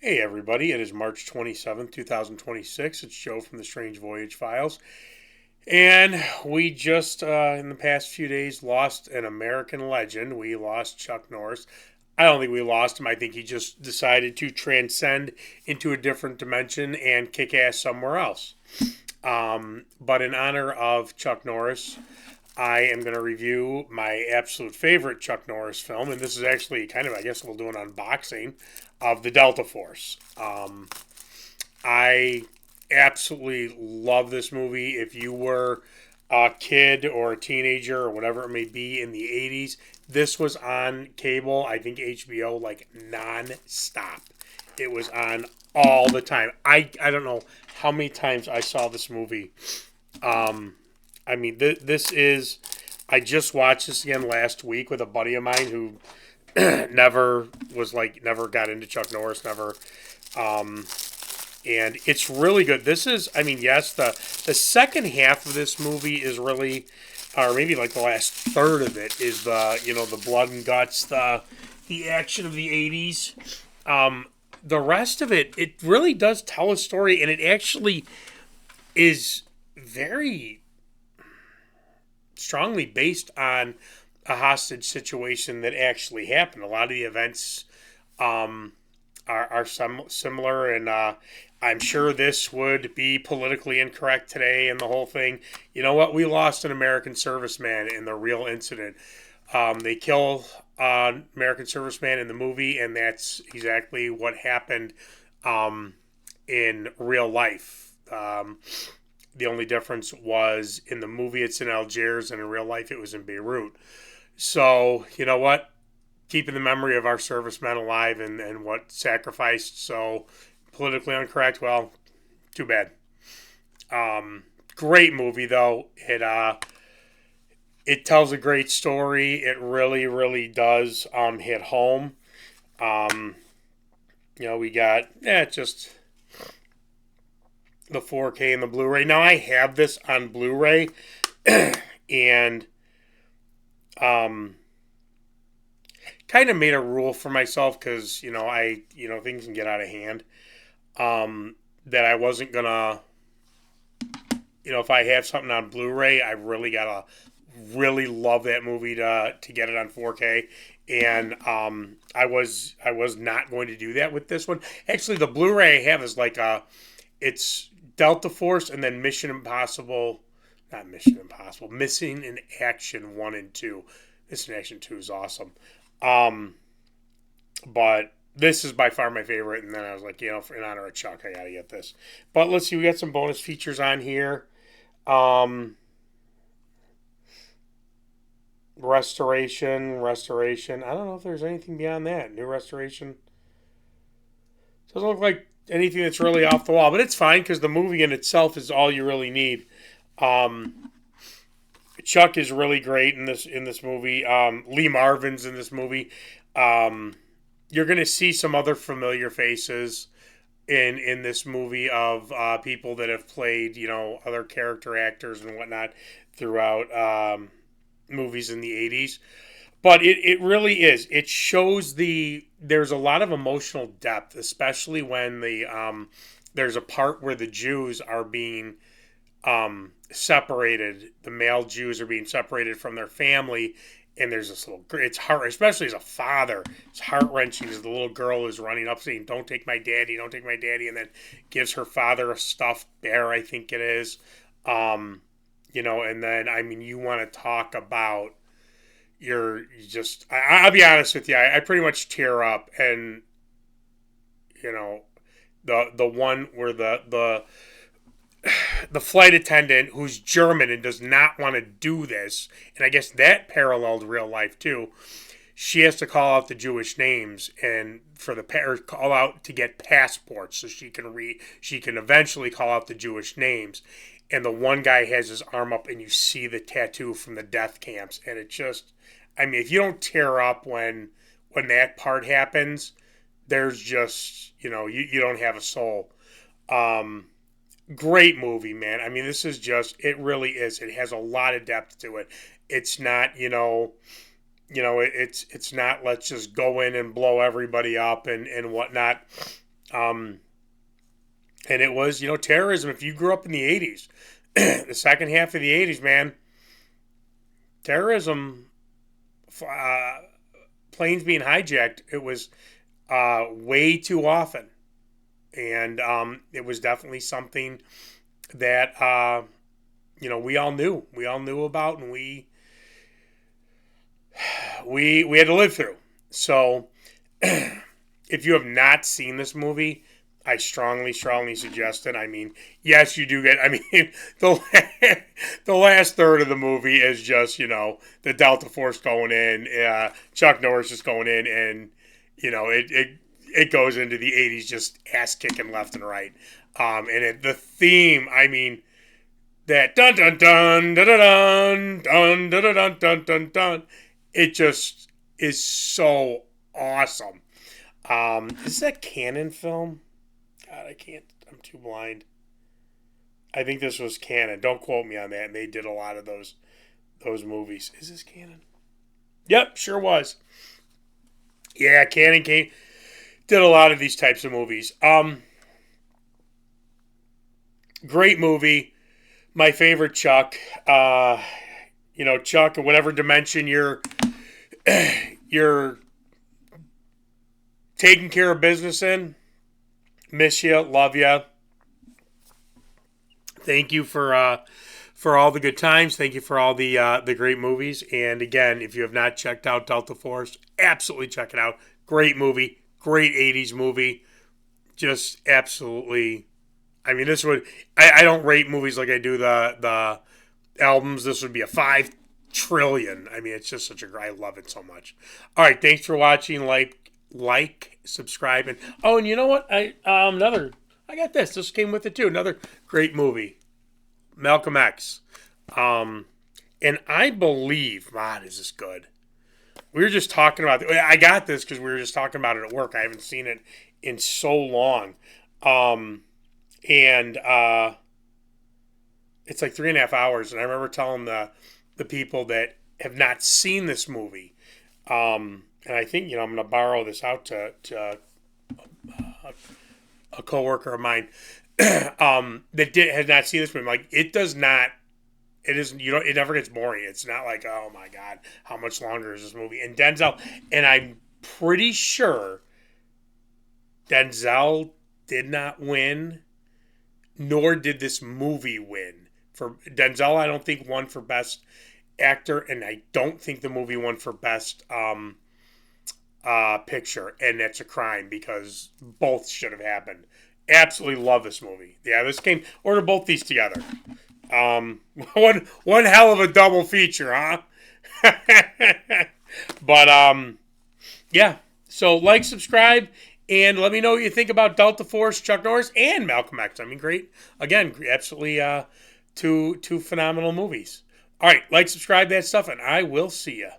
Hey everybody, it is March 27th, 2026. It's Joe from the Strange Voyage Files. And we just, in the past few days, lost an American legend. We lost Chuck Norris. I don't think we lost him. I think he just decided to transcend into a different dimension and kick ass somewhere else. But in honor of Chuck Norris, I am going to review my absolute favorite Chuck Norris film. And this is actually kind of, I guess we'll do an unboxing of the Delta Force. I absolutely love this movie. If you were a kid or a teenager or whatever it may be in the 80s, this was on cable, I think HBO, like non-stop. It was on all the time. I don't know how many times I saw this movie. This is. I just watched this again last week with a buddy of mine who never got into Chuck Norris, never. Um, and it's really good. This is, yes, the second half of this movie is really, or maybe like the last third of it is the blood and guts, the action of the 80s. The rest of it really does tell a story, and it actually is very strongly based on a hostage situation that actually happened. A lot of the events are similar, and I'm sure this would be politically incorrect today and the whole thing. You know what? We lost an American serviceman in the real incident. They kill an American serviceman in the movie, and that's exactly what happened in real life. The only difference was in the movie it's in Algiers, and in real life it was in Beirut. So, you know what? Keeping the memory of our servicemen alive and what sacrificed. So, politically incorrect, well, too bad. Great movie, though. It tells a great story. It really, really does hit home. Um, we got, just the 4K and the Blu-ray. Now, I have this on Blu-ray, and kind of made a rule for myself because things can get out of hand. That I wasn't gonna, if I have something on Blu-ray, I really gotta really love that movie to get it on 4K. And I was not going to do that with this one. Actually, the Blu-ray I have is it's Delta Force and then Mission Impossible, not Mission Impossible, Missing in Action 1 and 2. Missing in Action 2 is awesome. Um, but this is by far my favorite. And then I was like, in honor of Chuck, I gotta get this. But let's see, we got some bonus features on here. Um, restoration. I don't know if there's anything beyond that. New restoration. Doesn't look like anything that's really off the wall, but it's fine because the movie in itself is all you really need. Um, Chuck is really great in this movie. Lee Marvin's in this movie. Um, you're gonna see some other familiar faces in this movie of people that have played other character actors and whatnot throughout movies in the 80s. But it really is. It shows there's a lot of emotional depth, especially when there's a part where the Jews are being separated. The male Jews are being separated from their family, and there's this little. It's heart, especially as a father. It's heart wrenching as the little girl is running up saying, "Don't take my daddy, don't take my daddy," and then gives her father a stuffed bear. I think it is. And then you want to talk about I'll be honest with you, I pretty much tear up, and you know the one where the flight attendant who's German and does not want to do this, and I guess that paralleled real life too. She has to call out the Jewish names and for or call out to get passports so she can eventually call out the Jewish names. And the one guy has his arm up and you see the tattoo from the death camps, and it just, if you don't tear up when that part happens, there's just you don't have a soul. Um, Great movie, man. This is just, it really is. It has a lot of depth to it. It's not, it's not let's just go in and blow everybody up and whatnot. Um, and it was, terrorism. If you grew up in the 80s, the second half of the 80s, man, terrorism, uh, planes being hijacked, it was way too often. And it was definitely something that, we all knew. We all knew about, and we had to live through. So, if you have not seen this movie, I strongly, strongly suggest it. I mean, yes, you do get. I mean, the last third of the movie is just the Delta Force going in, Chuck Norris is going in, and it goes into the '80s just ass kicking left and right. The theme, I mean, that dun dun dun dun dun dun dun dun dun dun dun, it just is so awesome. Is that Canon film? God, I can't. I'm too blind. I think this was Canon. Don't quote me on that. And they did a lot of those movies. Is this Canon? Yep, sure was. Yeah, Canon did a lot of these types of movies. Great movie. My favorite Chuck. Chuck, in whatever dimension you're taking care of business in. Miss you, love you. Thank you for all the good times. Thank you for all the great movies. And again, if you have not checked out Delta Force, absolutely check it out. Great movie, great '80s movie. Just absolutely. I mean, I don't rate movies like I do the albums. This would be a 5 trillion. I mean, it's just such a. I love it so much. All right, thanks for watching. Like, subscribe, and you know what? I got this. This came with it too. Another great movie, Malcolm X. And I believe, God, is this good? We were just talking about it. I got this because we were just talking about it at work. I haven't seen it in so long. And it's like 3.5 hours. And I remember telling the people that have not seen this movie, and I think, I'm going to borrow this out to a coworker of mine that has not seen this movie. Like, it does not, it isn't, it never gets boring. It's not like, oh my God, how much longer is this movie? And I'm pretty sure Denzel did not win, nor did this movie win. For Denzel, I don't think won for Best Actor, and I don't think the movie won for Best Picture, and that's a crime because both should have happened. Absolutely love this movie. Yeah, order both these together. One hell of a double feature, huh? But yeah. So like, subscribe, and let me know what you think about Delta Force, Chuck Norris, and Malcolm X. I mean, great. Again, absolutely two phenomenal movies. All right, like, subscribe, that stuff, and I will see you.